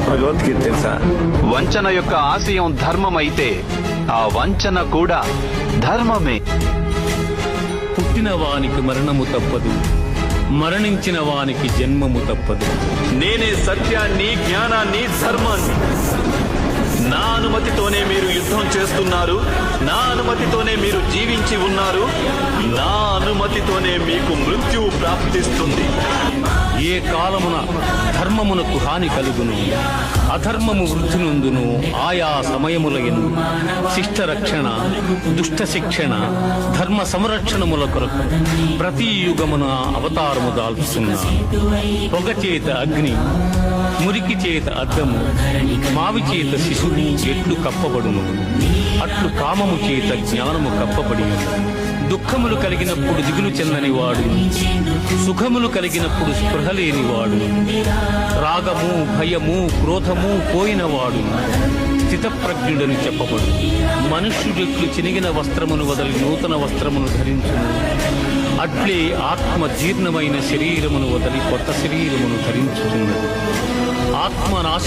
భగవద్గీత తెలుసా? వంచన యొక్క ఆశయం ధర్మమైతే ఆ వంచన కూడా ధర్మమే. పుట్టిన వానికి మరణము తప్పదు, మరణించిన వానికి జన్మము తప్పదు. నేనే సత్యాన్ని, జ్ఞానాన్ని, ధర్మాన్ని. నా అనుమతితోనే మీరు యుద్ధం చేస్తున్నారు, నా అనుమతితోనే మీరు జీవించి ఉన్నారు, నా అనుమతితోనే మీకు మృత్యువు ప్రాప్తిస్తుంది. ఏ కాలమున ధర్మమునకు హాని కలుగును, అధర్మము వృద్ధి నొందును. ఆయా సమయముల యందు శిష్ట రక్షణ, దుష్ట శిక్షణ, ధర్మ సంరక్షణముల కొరకు ప్రతి యుగమున అవతారము దాల్చుతున్నా. పొగ చేత అగ్ని, మురికి చేత అద్దము, మావి చేత శిశువు ఎట్లు కప్పబడును, అట్లు కామము చేత జ్ఞానము కప్పబడి. దుఃఖములు కలిగినప్పుడు దిగులు చెందని వాడు, సుఖములు కలిగినప్పుడు స్పృహ లేనివాడు, రాగము, భయము, క్రోధము పోయినవాడు స్థితప్రజ్ఞుడని చెప్పబడు. మనుష్యుడెట్లు చినిగిన వస్త్రమును వదలి నూతన వస్త్రమును ధరించును, అట్లే ఆత్మ జీర్ణమైన శరీరమును వదలి కొత్త శరీరమును ధరించుతున్నది. ఆత్మ నాశ